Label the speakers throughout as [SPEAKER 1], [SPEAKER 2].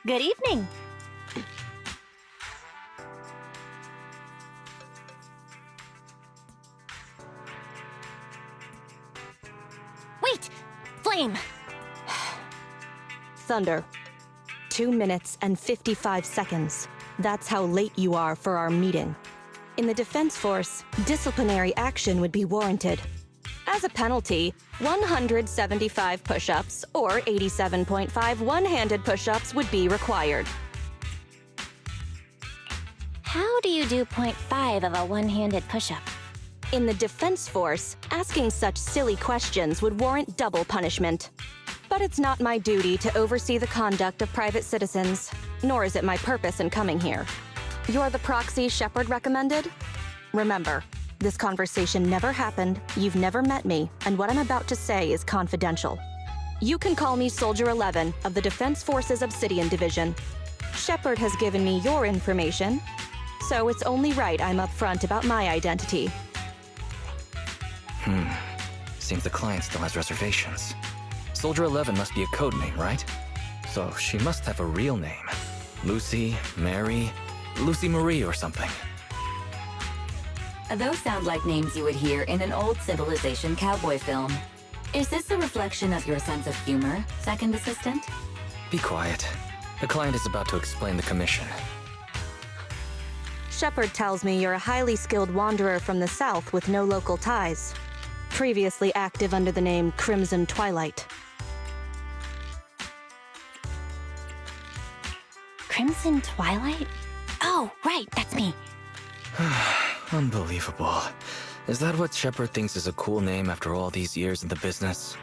[SPEAKER 1] Good evening. Wait! Flame!
[SPEAKER 2] Thunder. 2 minutes and 55 seconds. That's how late you are for our meeting. In the Defense Force, disciplinary action would be warranted. As a penalty, 175 push-ups or 87.5 one-handed push-ups would be required.
[SPEAKER 1] How do you do 0.5 of a one-handed push-up?
[SPEAKER 2] In the Defense Force, asking such silly questions would warrant double punishment. But it's not my duty to oversee the conduct of private citizens, nor is it my purpose in coming here. You're the proxy Shepard recommended? Remember, this conversation never happened, you've never met me, and what I'm about to say is confidential. You can call me Soldier 11 of the Defense Forces Obsidian Division. Shepard has given me your information, so it's only right I'm upfront about my identity.
[SPEAKER 3] Seems the client still has reservations. Soldier 11 must be a code name, right? So she must have a real name. Lucy, Mary, Lucy Marie or something.
[SPEAKER 4] Those sound like names you would hear in an old civilization cowboy film. Is this a reflection of your sense of humor, second assistant?
[SPEAKER 3] Be quiet. The client is about to explain the commission.
[SPEAKER 2] Shepard tells me you're a highly skilled wanderer from the south with no local ties. Previously active under the name Crimson Twilight.
[SPEAKER 1] Crimson Twilight? Oh, right, that's me.
[SPEAKER 3] Unbelievable. Is that what Shepard thinks is a cool name after all these years in the business?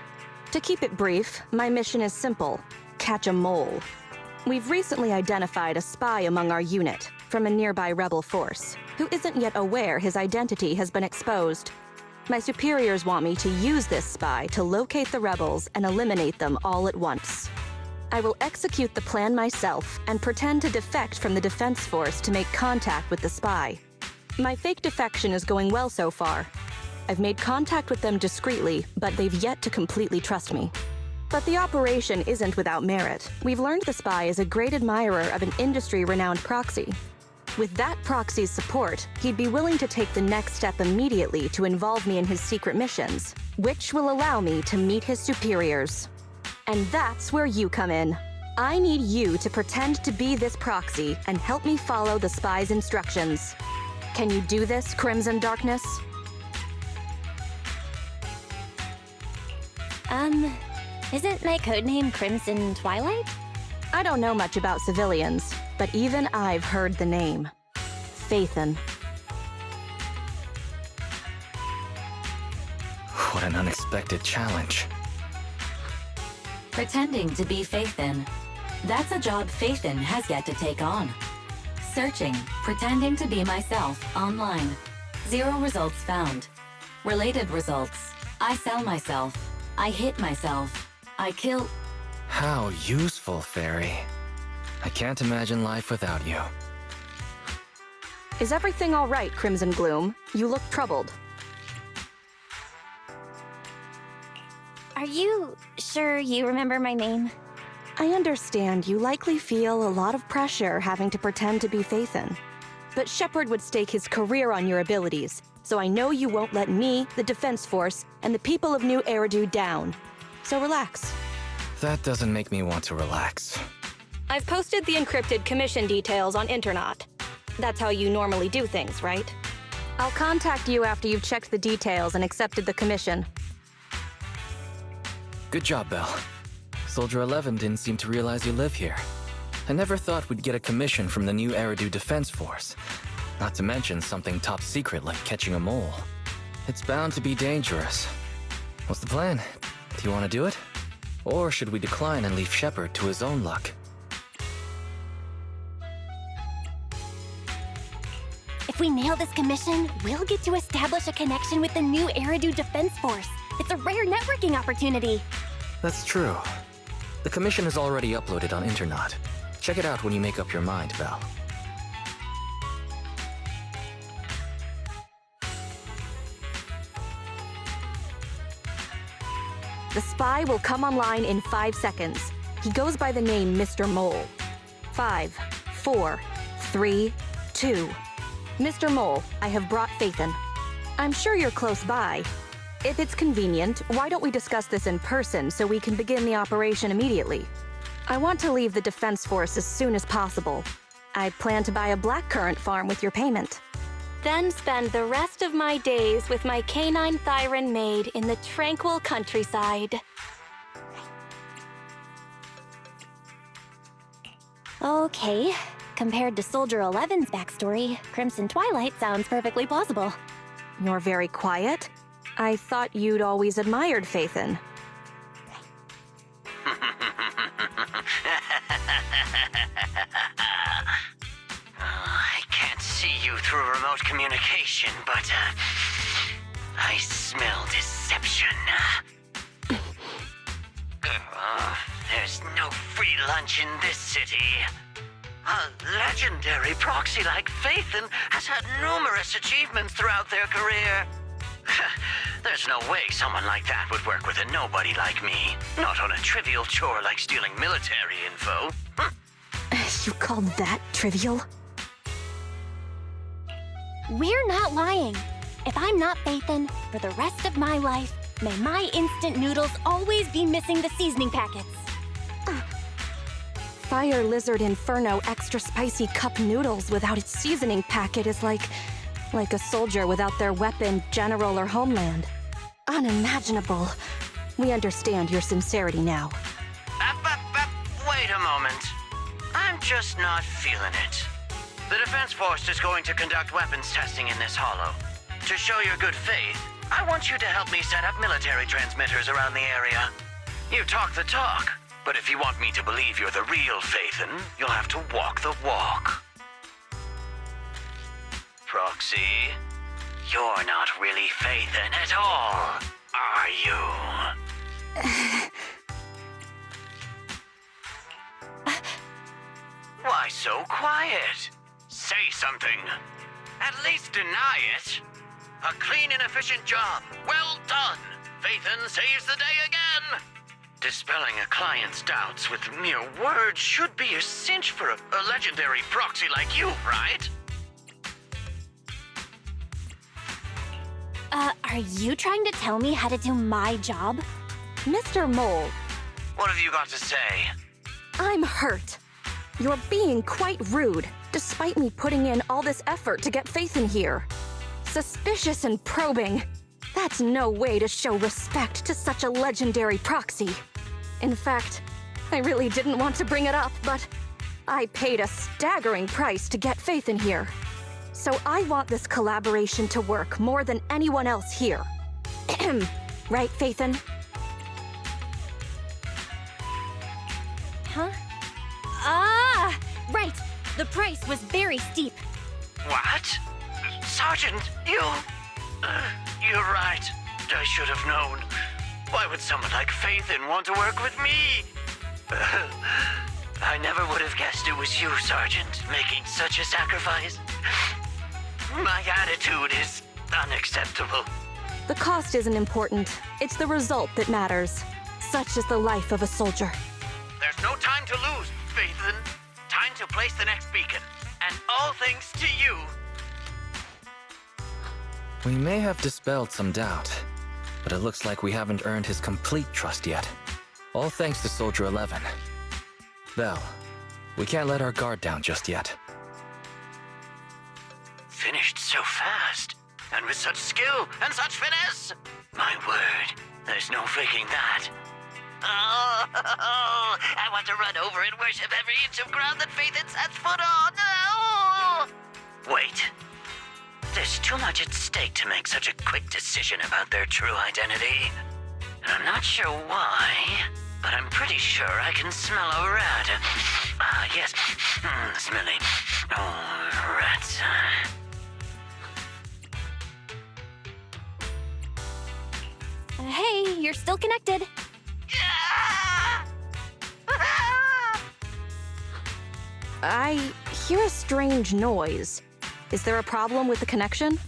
[SPEAKER 2] To keep it brief, my mission is simple: catch a mole. We've recently identified a spy among our unit from a nearby rebel force who isn't yet aware his identity has been exposed. My superiors want me to use this spy to locate the rebels and eliminate them all at once. I will execute the plan myself and pretend to defect from the Defense Force to make contact with the spy. My fake defection is going well so far. I've made contact with them discreetly, but they've yet to completely trust me. But the operation isn't without merit. We've learned the spy is a great admirer of an industry-renowned proxy. With that proxy's support, he'd be willing to take the next step immediately to involve me in his secret missions, which will allow me to meet his superiors. And that's where you come in. I need you to pretend to be this proxy and help me follow the spy's instructions. Can you do this, Crimson Darkness?
[SPEAKER 1] Isn't my codename Crimson Twilight?
[SPEAKER 2] I don't know much about civilians, but even I've heard the name. Phaethon.
[SPEAKER 3] What an unexpected challenge.
[SPEAKER 4] Pretending to be Phaethon. That's a job Phaethon has yet to take on. Searching, pretending to be myself online. 0 results found. Related results. I sell myself. I hit myself. I kill...
[SPEAKER 3] How useful, Fairy. I can't imagine life without you.
[SPEAKER 2] Is everything all right, Crimson Gloom? You look troubled.
[SPEAKER 1] Are you sure you remember my name?
[SPEAKER 2] I understand you likely feel a lot of pressure having to pretend to be Phaethon. But Shepard would stake his career on your abilities, so I know you won't let me, the Defense Force, and the people of New Eridu down. So relax.
[SPEAKER 3] That doesn't make me want to relax.
[SPEAKER 2] I've posted the encrypted commission details on Internet. That's how you normally do things, right? I'll contact you after you've checked the details and accepted the commission.
[SPEAKER 3] Good job, Belle. Soldier 11 didn't seem to realize you live here. I never thought we'd get a commission from the New Eridu Defense Force. Not to mention something top secret like catching a mole. It's bound to be dangerous. What's the plan? Do you want to do it? Or should we decline and leave Shepard to his own luck?
[SPEAKER 1] If we nail this commission, we'll get to establish a connection with the New Eridu Defense Force. It's a rare networking opportunity.
[SPEAKER 3] That's true. The commission is already uploaded on Internet. Check it out when you make up your mind, Belle.
[SPEAKER 2] The spy will come online in 5 seconds. He goes by the name Mr. Mole. 5, 4, 3, 2. Mr. Mole, I have brought Phaethon. I'm sure you're close by. If it's convenient, why don't we discuss this in person so we can begin the operation immediately? I want to leave the Defense Force as soon as possible. I plan to buy a blackcurrant farm with your payment. Then spend the rest of my days with my canine Thyron maid in the tranquil countryside.
[SPEAKER 1] Okay. Compared to Soldier 11's backstory, Crimson Twilight sounds perfectly plausible.
[SPEAKER 2] You're very quiet. I thought you'd always admired Phaethon.
[SPEAKER 5] I can't see you through remote communication, but I smell deception. There's no free lunch in this city. A legendary proxy like Phaethon has had numerous achievements throughout their career. There's no way someone like that would work with a nobody like me. Not on a trivial chore like stealing military info.
[SPEAKER 2] You call that trivial?
[SPEAKER 1] We're not lying. If I'm not Phaethon, for the rest of my life, may my instant noodles always be missing the seasoning packets.
[SPEAKER 2] Fire Lizard Inferno extra spicy cup noodles without its seasoning packet is like a soldier without their weapon, general, or homeland. Unimaginable. We understand your sincerity now.
[SPEAKER 5] Wait a moment. I'm just not feeling it. The Defense Force is going to conduct weapons testing in this hollow. To show your good faith, I want you to help me set up military transmitters around the area. You talk the talk, but if you want me to believe you're the real Phaethon, you'll have to walk the walk. Proxy, you're not really Phaethon at all, are you? Why so quiet? Say something. At least deny it. A clean and efficient job. Well done. Phaethon saves the day again. Dispelling a client's doubts with mere words should be a cinch for a legendary proxy like you, right?
[SPEAKER 1] Are you trying to tell me how to do my job?
[SPEAKER 2] Mr. Mole,
[SPEAKER 5] What have you got to say?
[SPEAKER 2] I'm hurt. You're being quite rude, despite me putting in all this effort to get Phaethon here. Suspicious and probing. That's no way to show respect to such a legendary proxy. In fact, I really didn't want to bring it up, but I paid a staggering price to get Phaethon here. So I want this collaboration to work more than anyone else here. Right, Phaethon?
[SPEAKER 1] Huh? Ah! Right! The price was very steep.
[SPEAKER 5] What? Sergeant, you... you're right. I should have known. Why would someone like Phaethon want to work with me? I never would have guessed it was you, Sergeant, making such a sacrifice. My attitude is unacceptable.
[SPEAKER 2] The cost isn't important. It's the result that matters. Such is the life of a soldier.
[SPEAKER 5] There's no time to lose, Phaethon. Time to place the next beacon. And all thanks to you.
[SPEAKER 3] We may have dispelled some doubt, but it looks like we haven't earned his complete trust yet. All thanks to Soldier 11. Belle, we can't let our guard down just yet.
[SPEAKER 5] Finished so fast, and with such skill and such finesse. My word, there's no faking that. Oh, I want to run over and worship every inch of ground that Phaethon sets foot on. Oh! Wait. There's too much at stake to make such a quick decision about their true identity. I'm not sure why, but I'm pretty sure I can smell a rat. Ah, yes. Smelly. Oh, rats.
[SPEAKER 1] Hey, you're still connected.
[SPEAKER 2] I hear a strange noise. Is there a problem with the connection?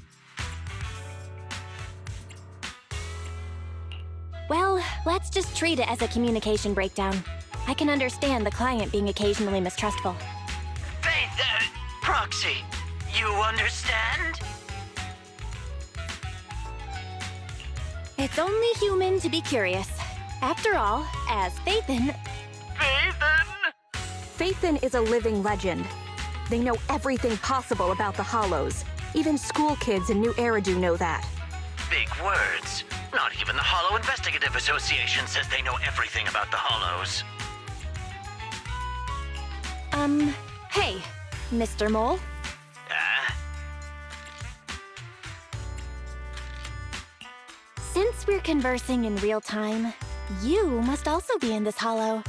[SPEAKER 1] Well, let's just treat it as a communication breakdown. I can understand the client being occasionally mistrustful.
[SPEAKER 5] Proxy, you understand?
[SPEAKER 1] It's only human to be curious. After all, as Phaethon...
[SPEAKER 5] Phaethon?
[SPEAKER 2] Phaethon is a living legend. They know everything possible about the Hollows. Even school kids in New Eridu know that.
[SPEAKER 5] Big words. Not even the Hollow Investigative Association says they know everything about the Hollows.
[SPEAKER 1] Hey, Mr. Mole. Since we're conversing in real time, you must also be in this hollow.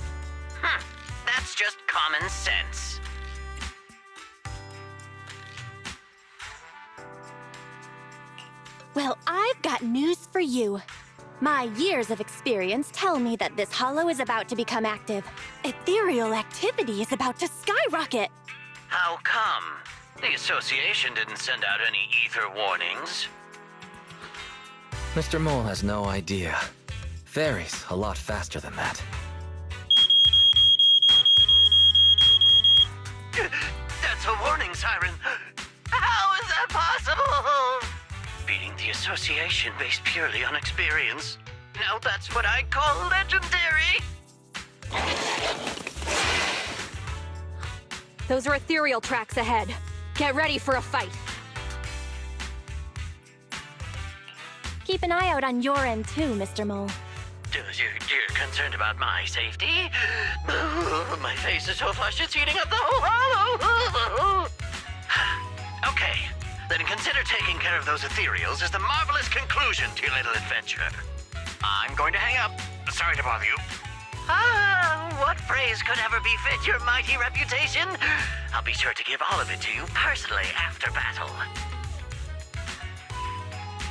[SPEAKER 5] That's just common sense.
[SPEAKER 1] Well, I've got news for you. My years of experience tell me that this hollow is about to become active. Ethereal activity is about to skyrocket.
[SPEAKER 5] How come? The association didn't send out any ether warnings.
[SPEAKER 3] Mr. Mole has no idea. Varies a lot faster than that.
[SPEAKER 5] That's a warning siren. How is that possible? Beating the association based purely on experience. Now that's what I call legendary.
[SPEAKER 2] Those are ethereal tracks ahead. Get ready for a fight.
[SPEAKER 1] Keep an eye out on your end too, Mr. Mole.
[SPEAKER 5] You're concerned about my safety? My face is so flushed it's eating up the whole hollow. Okay, then consider taking care of those ethereals as the marvelous conclusion to your little adventure. I'm going to hang up. Sorry to bother you. What phrase could ever befit your mighty reputation? I'll be sure to give all of it to you personally after battle.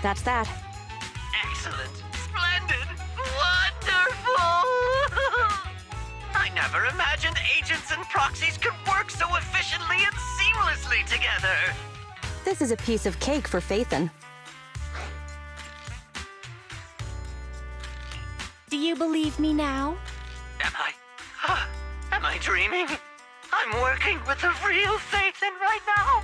[SPEAKER 2] That's that.
[SPEAKER 5] Excellent. Splendid. Wonderful. I never imagined agents and proxies could work so efficiently and seamlessly together.
[SPEAKER 2] This is a piece of cake for Phaethon.
[SPEAKER 1] Do you believe me now?
[SPEAKER 5] Am I dreaming? I'm working with the real Phaethon right now.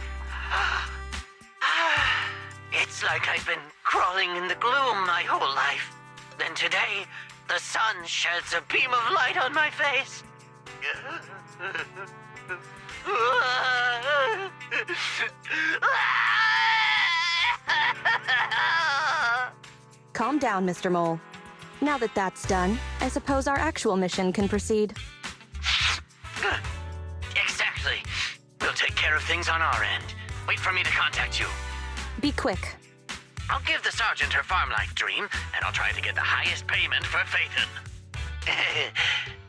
[SPEAKER 5] It's like I've been crawling in the gloom my whole life. Then today, the sun sheds a beam of light on my face.
[SPEAKER 2] Calm down, Mr. Mole. Now that that's done, I suppose our actual mission can proceed.
[SPEAKER 5] Exactly. We'll take care of things on our end. Wait for me to contact you.
[SPEAKER 2] Be quick.
[SPEAKER 5] I'll give the sergeant her farm life dream, and I'll try to get the highest payment for Phaethon.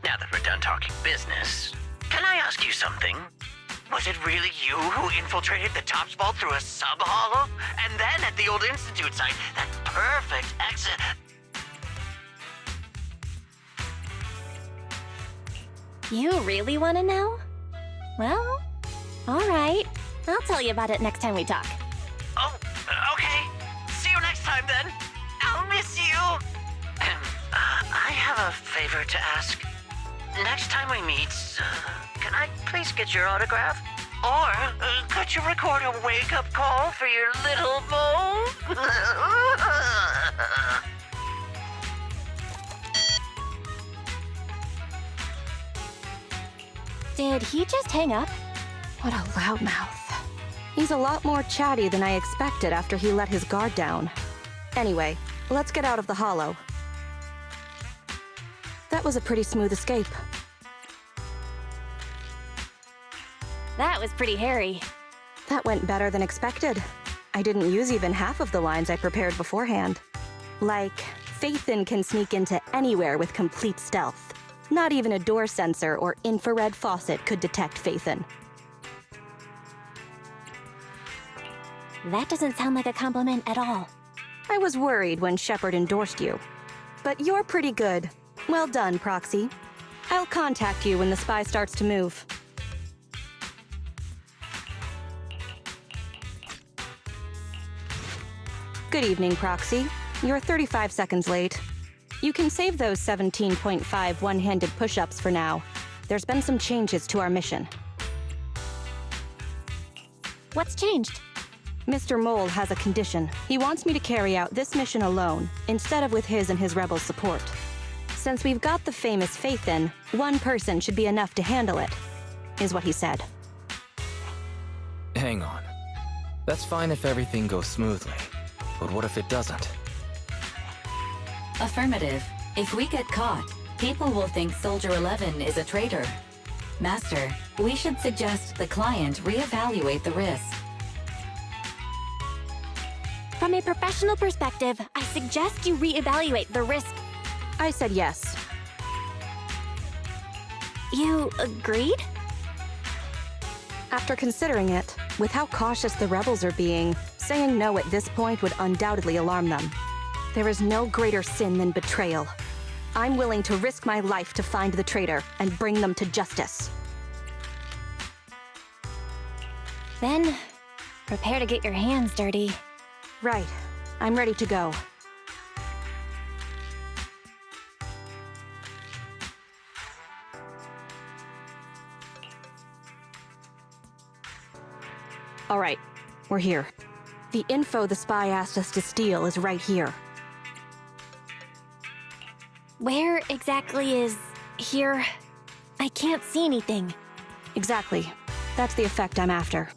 [SPEAKER 5] Now that we're done talking business, can I ask you something? Was it really you who infiltrated the Tops Vault through a sub-hollow? And then at the old Institute site, that perfect exit...
[SPEAKER 1] You really want to know? Well, all right. I'll tell you about it next time we talk.
[SPEAKER 5] Oh, okay. See you next time, then. I'll miss you. I have a favor to ask. Next time we meet, can I please get your autograph? Or could you record a wake-up call for your little mole?
[SPEAKER 1] Did he just hang up?
[SPEAKER 2] What a loudmouth. He's a lot more chatty than I expected after he let his guard down. Anyway, let's get out of the hollow. That was a pretty smooth escape.
[SPEAKER 1] That was pretty hairy.
[SPEAKER 2] That went better than expected. I didn't use even half of the lines I prepared beforehand. Like, Phaethon can sneak into anywhere with complete stealth. Not even a door sensor or infrared faucet could detect Phaethon.
[SPEAKER 1] That doesn't sound like a compliment at all.
[SPEAKER 2] I was worried when Shepard endorsed you. But you're pretty good. Well done, Proxy. I'll contact you when the spy starts to move. Good evening, Proxy. You're 35 seconds late. You can save those 17.5 one-handed push-ups for now. There's been some changes to our mission.
[SPEAKER 1] What's changed?
[SPEAKER 2] Mr. Mole has a condition. He wants me to carry out this mission alone, instead of with his and his rebel support. Since we've got the famous Faithin, one person should be enough to handle it, is what he said.
[SPEAKER 3] Hang on. That's fine if everything goes smoothly. But what if it doesn't?
[SPEAKER 4] Affirmative. If we get caught, people will think Soldier 11 is a traitor. Master, we should suggest the client reevaluate the risk.
[SPEAKER 1] From a professional perspective, I suggest you reevaluate the risk.
[SPEAKER 2] I said yes.
[SPEAKER 1] You agreed?
[SPEAKER 2] After considering it, with how cautious the rebels are being, saying no at this point would undoubtedly alarm them. There is no greater sin than betrayal. I'm willing to risk my life to find the traitor and bring them to justice.
[SPEAKER 1] Then, prepare to get your hands dirty.
[SPEAKER 2] Right. I'm ready to go. All right, we're here. The info the spy asked us to steal is right here.
[SPEAKER 1] Where exactly is here? I can't see anything.
[SPEAKER 2] Exactly. That's the effect I'm after.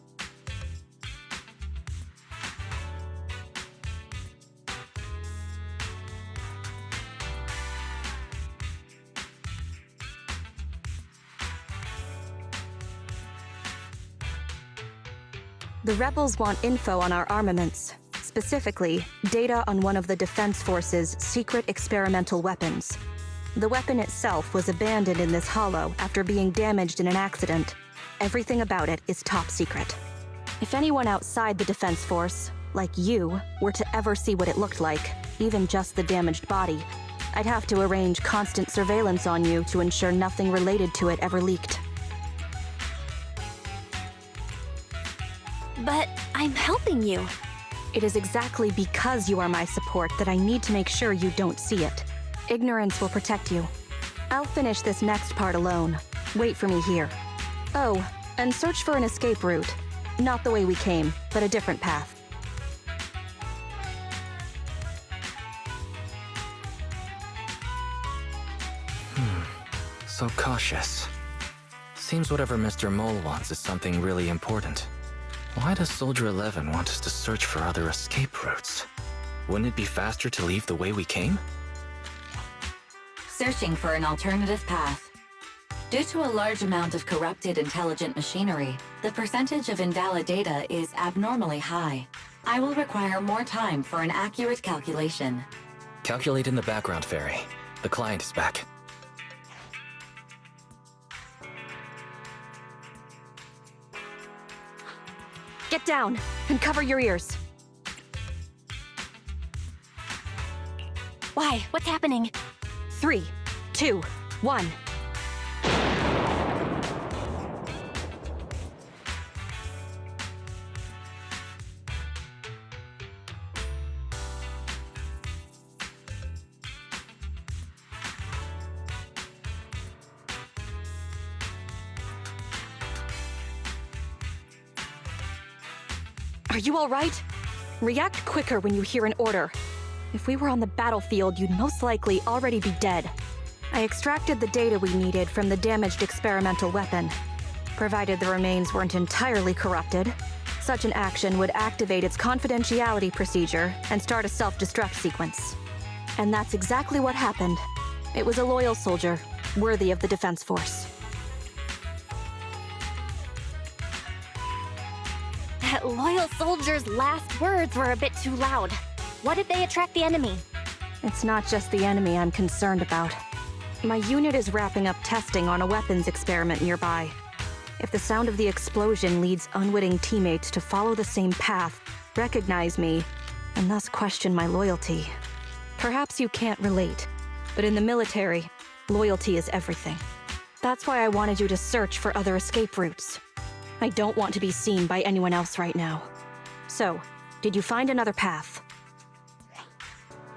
[SPEAKER 2] The rebels want info on our armaments, specifically, data on one of the Defense Force's secret experimental weapons. The weapon itself was abandoned in this hollow after being damaged in an accident. Everything about it is top secret. If anyone outside the Defense Force, like you, were to ever see what it looked like, even just the damaged body, I'd have to arrange constant surveillance on you to ensure nothing related to it ever leaked.
[SPEAKER 1] But I'm helping you.
[SPEAKER 2] It is exactly because you are my support that I need to make sure you don't see it. Ignorance will protect you. I'll finish this next part alone. Wait for me here. Oh, and search for an escape route. Not the way we came, but a different path.
[SPEAKER 3] So cautious. Seems whatever Mr. Mole wants is something really important. Why does Soldier 11 want us to search for other escape routes? Wouldn't it be faster to leave the way we came?
[SPEAKER 4] Searching for an alternative path. Due to a large amount of corrupted intelligent machinery, the percentage of invalid data is abnormally high. I will require more time for an accurate calculation.
[SPEAKER 3] Calculate in the background, Fairy. The client is back.
[SPEAKER 2] Get down and cover your ears.
[SPEAKER 1] Why? What's happening?
[SPEAKER 2] 3, 2, 1. Are you all right? React quicker when you hear an order. If we were on the battlefield, you'd most likely already be dead. I extracted the data we needed from the damaged experimental weapon. Provided the remains weren't entirely corrupted, such an action would activate its confidentiality procedure and start a self-destruct sequence. And that's exactly what happened. It was a loyal soldier, worthy of the Defense Force.
[SPEAKER 1] That loyal soldier's last words were a bit too loud. What did they attract the enemy?
[SPEAKER 2] It's not just the enemy I'm concerned about. My unit is wrapping up testing on a weapons experiment nearby. If the sound of the explosion leads unwitting teammates to follow the same path, recognize me, and thus question my loyalty. Perhaps you can't relate, but in the military, loyalty is everything. That's why I wanted you to search for other escape routes. I don't want to be seen by anyone else right now. So, did you find another path?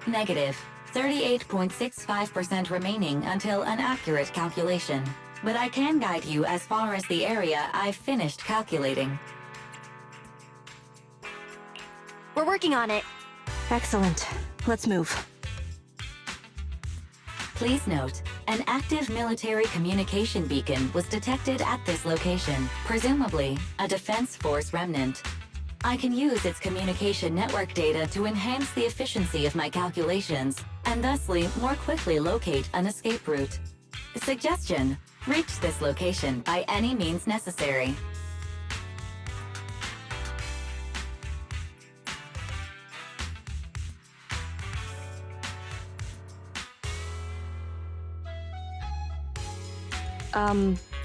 [SPEAKER 4] Negative. 38.65% remaining until an accurate calculation. But I can guide you as far as the area I've finished calculating.
[SPEAKER 1] We're working on it.
[SPEAKER 2] Excellent. Let's move.
[SPEAKER 4] Please note, an active military communication beacon was detected at this location, presumably a Defense Force remnant. I can use its communication network data to enhance the efficiency of my calculations, and thusly more quickly locate an escape route. Suggestion: reach this location by any means necessary.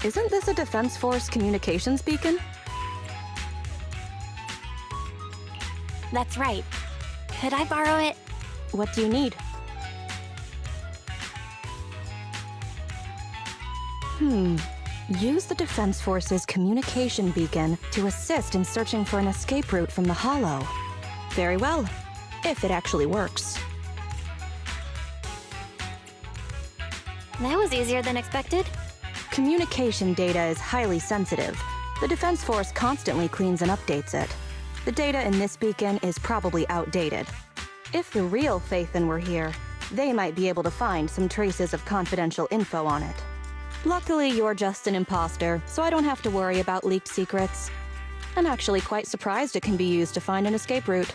[SPEAKER 2] Isn't this a Defense Force communications beacon?
[SPEAKER 1] That's right. Could I borrow it?
[SPEAKER 2] What do you need? Use the Defense Force's communication beacon to assist in searching for an escape route from the Hollow. Very well, if it actually works.
[SPEAKER 1] That was easier than expected.
[SPEAKER 2] Communication data is highly sensitive. The Defense Force constantly cleans and updates it. The data in this beacon is probably outdated. If the real Phaethon were here, they might be able to find some traces of confidential info on it. Luckily, you're just an imposter, so I don't have to worry about leaked secrets. I'm actually quite surprised it can be used to find an escape route.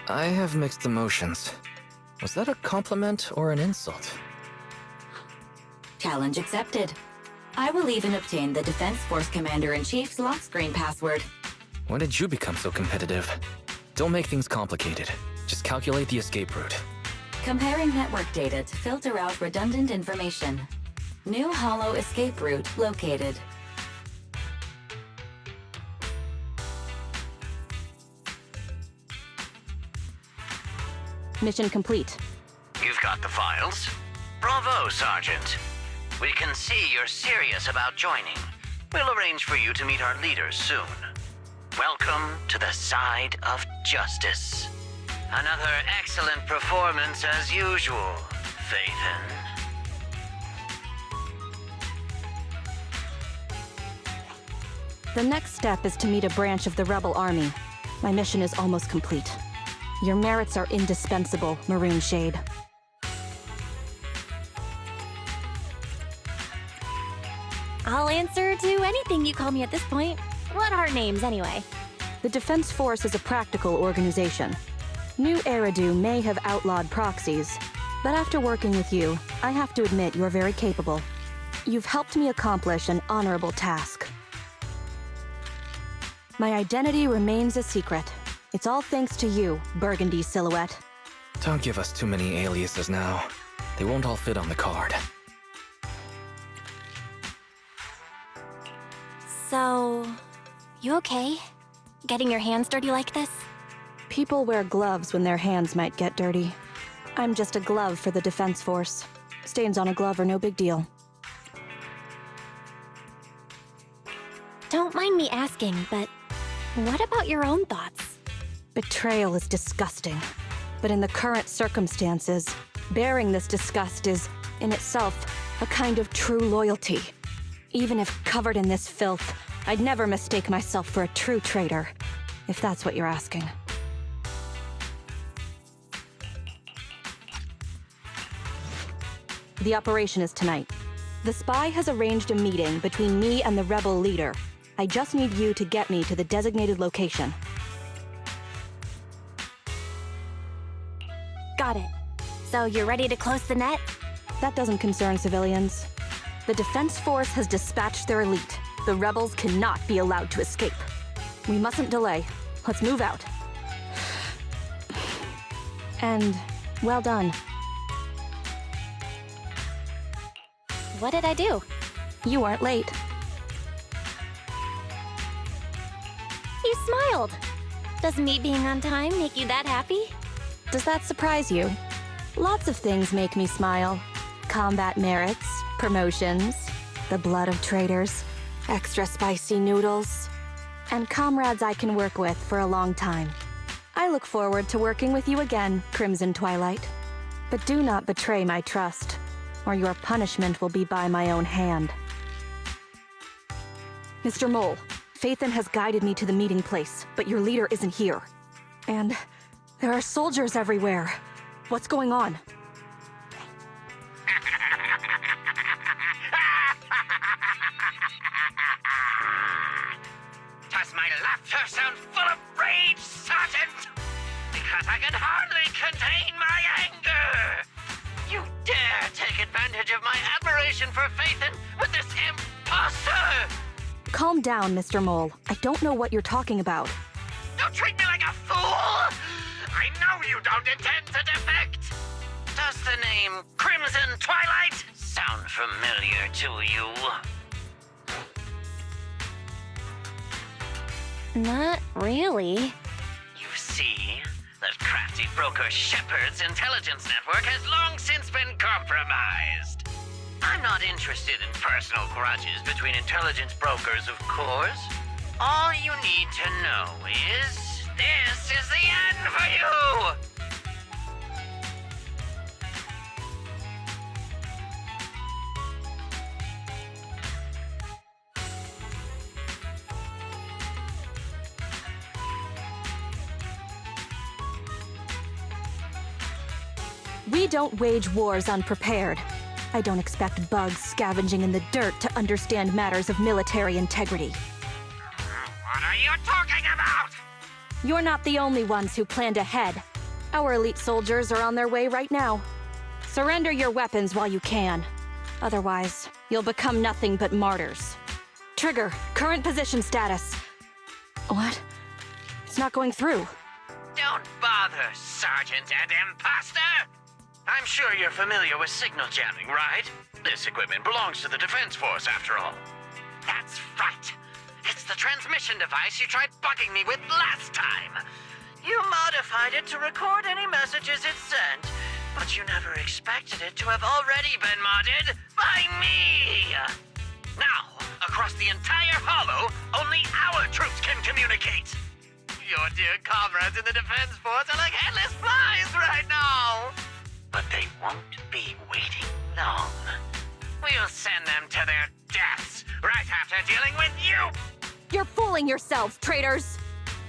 [SPEAKER 3] I have mixed emotions. Was that a compliment or an insult?
[SPEAKER 4] Challenge accepted. I will even obtain the Defense Force Commander-in-Chief's lock screen password.
[SPEAKER 3] When did you become so competitive? Don't make things complicated. Just calculate the escape route.
[SPEAKER 4] Comparing network data to filter out redundant information. New Hollow escape route located.
[SPEAKER 2] Mission complete.
[SPEAKER 5] You've got the files? Bravo, Sergeant. We can see you're serious about joining. We'll arrange for you to meet our leaders soon. Welcome to the side of justice. Another excellent performance as usual, Phaethon.
[SPEAKER 2] The next step is to meet a branch of the Rebel Army. My mission is almost complete. Your merits are indispensable, Maroon Shade.
[SPEAKER 1] I'll answer to anything you call me at this point. What are names, anyway?
[SPEAKER 2] The Defense Force is a practical organization. New Eridu may have outlawed proxies, but after working with you, I have to admit you're very capable. You've helped me accomplish an honorable task. My identity remains a secret. It's all thanks to you, Burgundy Silhouette.
[SPEAKER 3] Don't give us too many aliases now. They won't all fit on the card.
[SPEAKER 1] So, you okay? Getting your hands dirty like this?
[SPEAKER 2] People wear gloves when their hands might get dirty. I'm just a glove for the Defense Force. Stains on a glove are no big deal.
[SPEAKER 1] Don't mind me asking, but what about your own thoughts?
[SPEAKER 2] Betrayal is disgusting. But in the current circumstances, bearing this disgust is, in itself, a kind of true loyalty. Even if covered in this filth, I'd never mistake myself for a true traitor, if that's what you're asking. The operation is tonight. The spy has arranged a meeting between me and the rebel leader. I just need you to get me to the designated location.
[SPEAKER 1] Got it. So you're ready to close the net?
[SPEAKER 2] That doesn't concern civilians. The Defense Force has dispatched their elite. The rebels cannot be allowed to escape. We mustn't delay. Let's move out. And well done.
[SPEAKER 1] What did I do?
[SPEAKER 2] You weren't late.
[SPEAKER 1] You smiled. Does me being on time make you that happy?
[SPEAKER 2] Does that surprise you? Lots of things make me smile. Combat merits, promotions, the blood of traitors, extra spicy noodles, and comrades I can work with for a long time. I look forward to working with you again, Crimson Twilight. But do not betray my trust. or your punishment will be by my own hand. Mr. Mole, Phaethon has guided me to the meeting place, but your leader isn't here. And there are soldiers everywhere. What's going on?
[SPEAKER 5] Does my laughter sound full of rage, Sergeant? Because I can hardly contain my anger! You dare take advantage of my admiration for Phaethon with this imposter!
[SPEAKER 2] Calm down, Mr. Mole. I don't know what you're talking about.
[SPEAKER 5] Don't treat me like a fool! I know you don't intend to defect! Does the name Crimson Twilight sound familiar to you?
[SPEAKER 1] Not really.
[SPEAKER 5] You see, that crafty broker Shepard's intelligence network has long since been compromised. I'm not interested in personal grudges between intelligence brokers, of course. All you need to know is, this is the end for you!
[SPEAKER 2] We don't wage wars unprepared. I don't expect bugs scavenging in the dirt to understand matters of military integrity.
[SPEAKER 5] What are you talking about?
[SPEAKER 2] You're not the only ones who planned ahead. Our elite soldiers are on their way right now. Surrender your weapons while you can. Otherwise, you'll become nothing but martyrs. Trigger, current position status. What? It's not going through.
[SPEAKER 5] Don't bother, Sergeant and Imposter! I'm sure you're familiar with signal jamming, right? This equipment belongs to the Defense Force, after all. That's right. It's the transmission device you tried bugging me with last time. You modified it to record any messages it sent, but you never expected it to have already been modded by me! Now, across the entire Hollow, only our troops can communicate. Your dear comrades in the Defense Force are like headless flies right now! But they won't be waiting long. We'll send them to their deaths right after dealing with you!
[SPEAKER 2] You're fooling yourselves, traitors!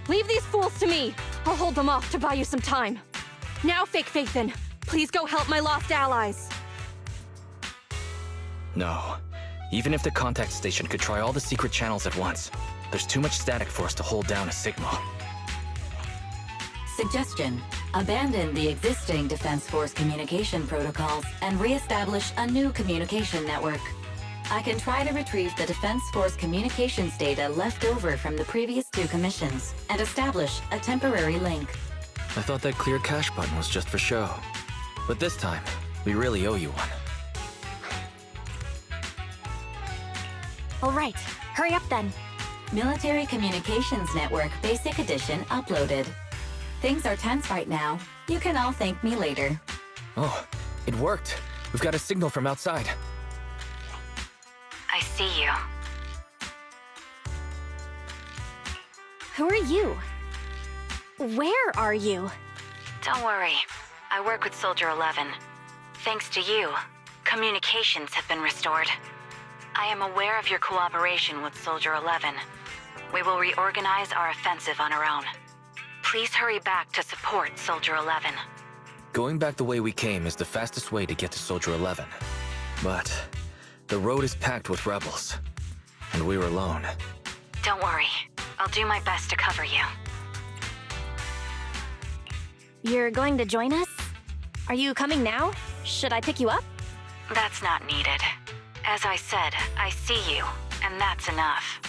[SPEAKER 2] Leave these fools to me! I'll hold them off to buy you some time. Now, Fake Phaethon, please go help my lost allies.
[SPEAKER 3] No. Even if the contact station could try all the secret channels at once, there's too much static for us to hold down a signal.
[SPEAKER 4] Suggestion: abandon the existing Defense Force communication protocols and re-establish a new communication network. I can try to retrieve the Defense Force communications data left over from the previous 2 commissions and establish a temporary link.
[SPEAKER 3] I thought that clear cache button was just for show. But this time, we really owe you one.
[SPEAKER 1] All right, hurry up then.
[SPEAKER 4] Military Communications Network Basic Edition uploaded. Things are tense right now. You can all thank me later.
[SPEAKER 3] Oh, it worked. We've got a signal from outside.
[SPEAKER 1] I see you. Who are you? Where are you?
[SPEAKER 6] Don't worry. I work with Soldier 11. Thanks to you, communications have been restored. I am aware of your cooperation with Soldier 11. We will reorganize our offensive on our own. Please hurry back to support Soldier 11.
[SPEAKER 3] Going back the way we came is the fastest way to get to Soldier 11. But the road is packed with rebels, and we're alone.
[SPEAKER 6] Don't worry. I'll do my best to cover you.
[SPEAKER 1] You're going to join us? Are you coming now? Should I pick you up?
[SPEAKER 6] That's not needed. As I said, I see you, and that's enough.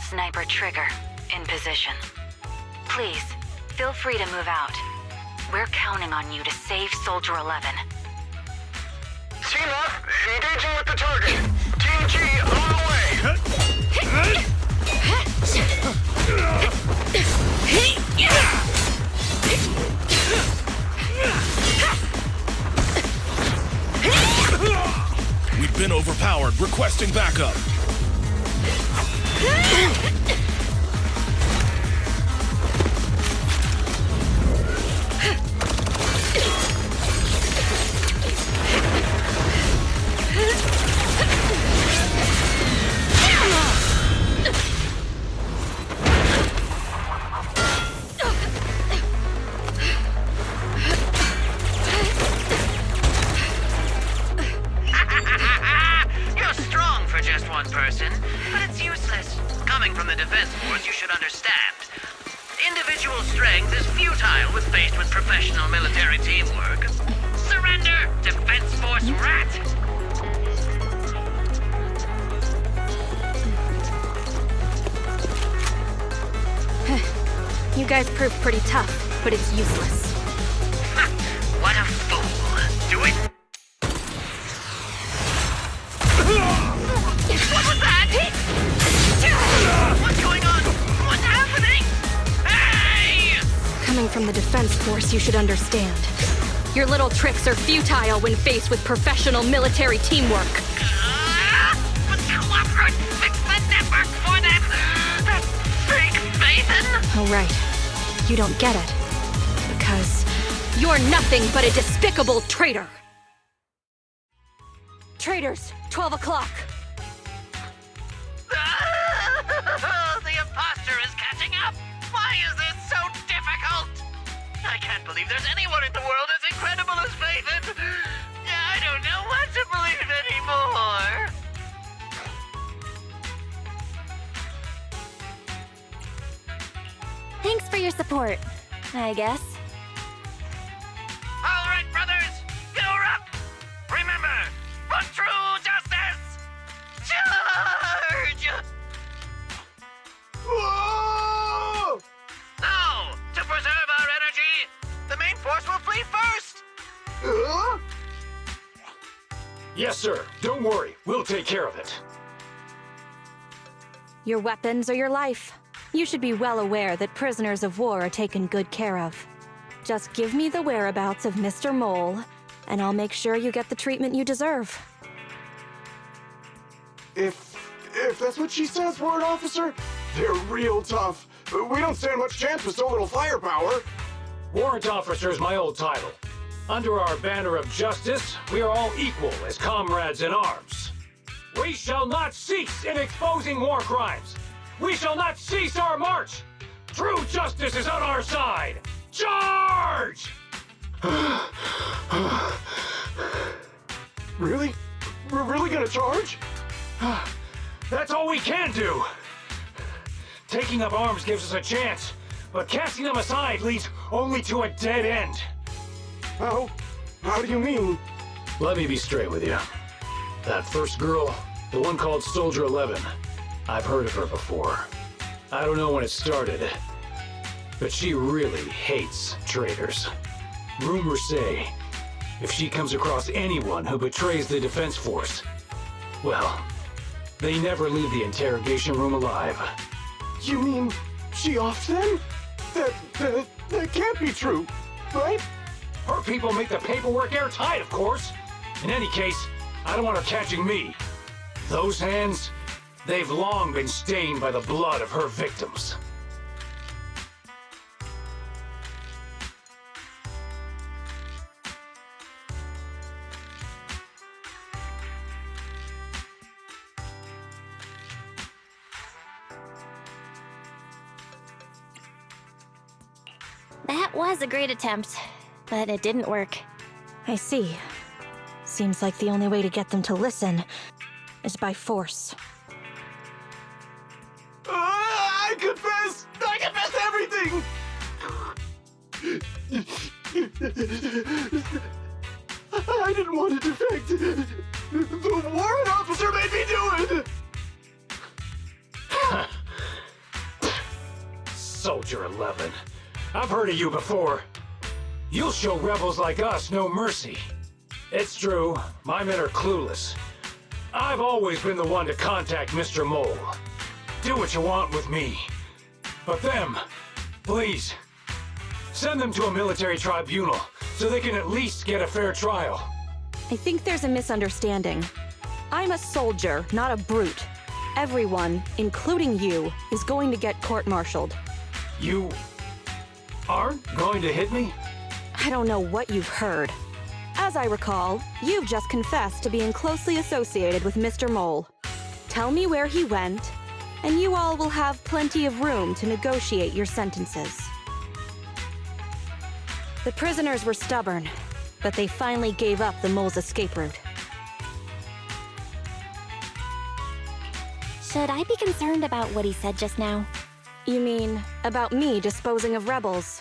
[SPEAKER 6] Sniper trigger, in position. Please, feel free to move out. We're counting on you to save Soldier 11.
[SPEAKER 7] Team up, engaging with the target. Team G on the way.
[SPEAKER 8] been overpowered. Requesting backup.
[SPEAKER 5] You're strong for just one person, but it's useless. Coming from the Defense Force, you should understand. Individual strength is futile when faced with professional military teamwork. Surrender, Defense Force rat!
[SPEAKER 2] You guys proved pretty tough, but it's useless.
[SPEAKER 5] Ha! What a fool! Do it! What was that? What's going on? What's happening? Hey!
[SPEAKER 2] Coming from the Defense Force, you should understand. Your little tricks are futile when faced with professional military teamwork.
[SPEAKER 5] But Clockwork fixed the network for them! That fake Bathan!
[SPEAKER 2] Oh, right. You don't get it. Because you're nothing but a despicable traitor. Traitors, 12 o'clock.
[SPEAKER 5] The imposter is catching up! Why is this so difficult? I can't believe there's anyone in the world as incredible as Bathan! I don't know what to believe anymore!
[SPEAKER 1] Thanks for your support, I guess.
[SPEAKER 5] All right, brothers! You're up! Remember, for true justice! Charge!
[SPEAKER 7] Whoa!
[SPEAKER 5] Now, to preserve our energy, the main force will flee first!
[SPEAKER 7] Huh?
[SPEAKER 9] Yes, sir. Don't worry. We'll take care of it.
[SPEAKER 2] Your weapons or your life. You should be well aware that prisoners of war are taken good care of. Just give me the whereabouts of Mr. Mole, and I'll make sure you get the treatment you deserve.
[SPEAKER 7] If that's what she says, Warrant Officer, they're real tough. We don't stand much chance with so little firepower.
[SPEAKER 9] Warrant Officer is my old title. Under our banner of justice, we are all equal as comrades in arms. We shall not cease in exposing war crimes. We shall not cease our march. True justice is on our side. Charge!
[SPEAKER 7] Really? We're really gonna charge?
[SPEAKER 9] That's all we can do. Taking up arms gives us a chance, but casting them aside leads only to a dead end.
[SPEAKER 7] How do you mean?
[SPEAKER 9] Let me be straight with you. That first girl, the one called Soldier 11, I've heard of her before. I don't know when it started, but she really hates traitors. Rumors say, if she comes across anyone who betrays the Defense Force, well, they never leave the interrogation room alive.
[SPEAKER 7] You mean she offed them? That can't be true, right?
[SPEAKER 9] Her people make the paperwork airtight, of course. In any case, I don't want her catching me. Those hands, they've long been stained by the blood of her victims.
[SPEAKER 1] That was a great attempt, but it didn't work.
[SPEAKER 2] I see. Seems like the only way to get them to listen is by force.
[SPEAKER 7] I confess! I confess everything! I didn't want to defect. The warrant officer made me do it!
[SPEAKER 9] Soldier 11. I've heard of you before. You'll show rebels like us no mercy. It's true, my men are clueless. I've always been the one to contact Mr. Mole. Do what you want with me. But them, please, send them to a military tribunal so they can at least get a fair trial.
[SPEAKER 2] I think there's a misunderstanding. I'm a soldier, not a brute. Everyone, including you, is going to get court-martialed.
[SPEAKER 9] You aren't going to hit me?
[SPEAKER 2] I don't know what you've heard. As I recall, you've just confessed to being closely associated with Mr. Mole. Tell me where he went, and you all will have plenty of room to negotiate your sentences. The prisoners were stubborn, but they finally gave up the Mole's escape route.
[SPEAKER 1] Should I be concerned about what he said just now?
[SPEAKER 2] You mean, about me disposing of rebels?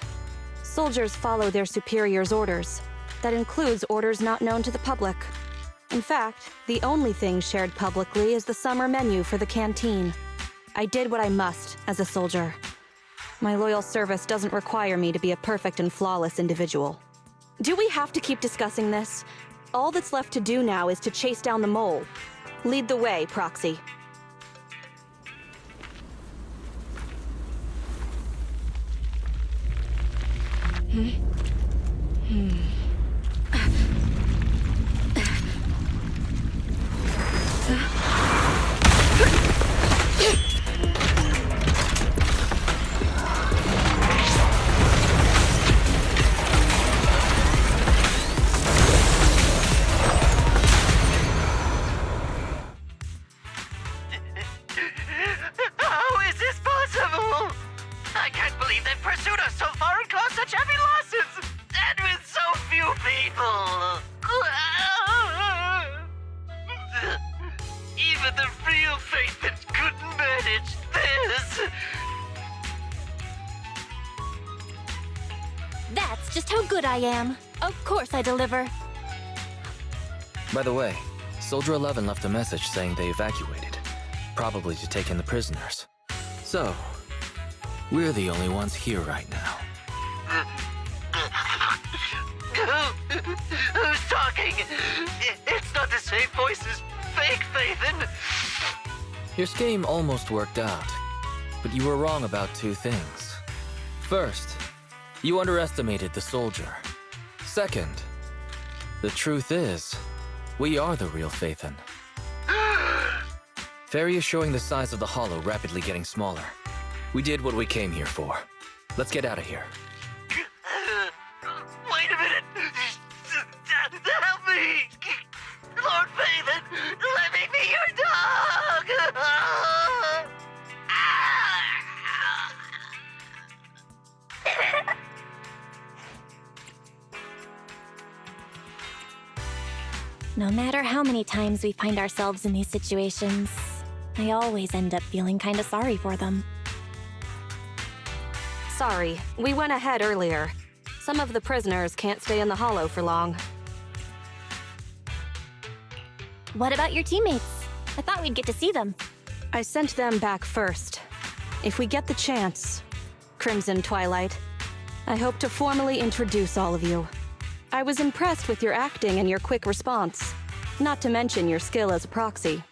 [SPEAKER 2] Soldiers follow their superiors' orders. That includes orders not known to the public. In fact, the only thing shared publicly is the summer menu for the canteen. I did what I must as a soldier. My loyal service doesn't require me to be a perfect and flawless individual. Do we have to keep discussing this? All that's left to do now is to chase down the Mole. Lead the way, Proxy.
[SPEAKER 5] How is this possible? I can't believe they've pursued us so far and caused such heavy losses! And with so few people! Even the real Phaethon couldn't manage this!
[SPEAKER 1] That's just how good I am. Of course I deliver.
[SPEAKER 3] By the way, Soldier 11 left a message saying they evacuated, probably to take in the prisoners. So, we're the only ones here right now.
[SPEAKER 5] Who's talking? It's not the same voice as fake Phaethon!
[SPEAKER 3] Your scheme almost worked out, but you were wrong about two things. First, you underestimated the soldier. Second, the truth is, we are the real Phaethon. Fairy is showing the size of the hollow rapidly getting smaller. We did what we came here for. Let's get out of here.
[SPEAKER 5] Wait a minute! Help me! Lord Phaethon, let me be your dog!
[SPEAKER 1] No matter how many times we find ourselves in these situations, I always end up feeling kinda sorry for them.
[SPEAKER 2] Sorry, we went ahead earlier. Some of the prisoners can't stay in the hollow for long.
[SPEAKER 1] What about your teammates? I thought we'd get to see them.
[SPEAKER 2] I sent them back first. If we get the chance, Crimson Twilight, I hope to formally introduce all of you. I was impressed with your acting and your quick response, not to mention your skill as a proxy.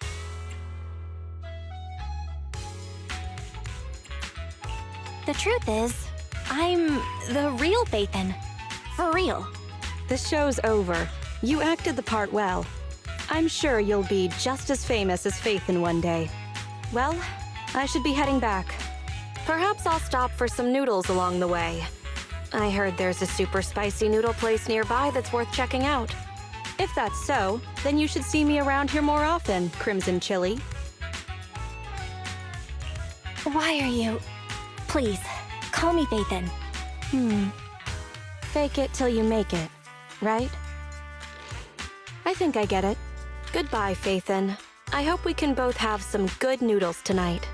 [SPEAKER 1] The truth is, I'm the real Phaethon. For real.
[SPEAKER 2] The show's over. You acted the part well. I'm sure you'll be just as famous as Phaethon one day. Well, I should be heading back. Perhaps I'll stop for some noodles along the way. I heard there's a super spicy noodle place nearby that's worth checking out. If that's so, then you should see me around here more often, Crimson Chili.
[SPEAKER 1] Why are you... Please, call me Phaethon.
[SPEAKER 2] Fake it till you make it, right? I think I get it. Goodbye, Phaethon. I hope we can both have some good noodles tonight.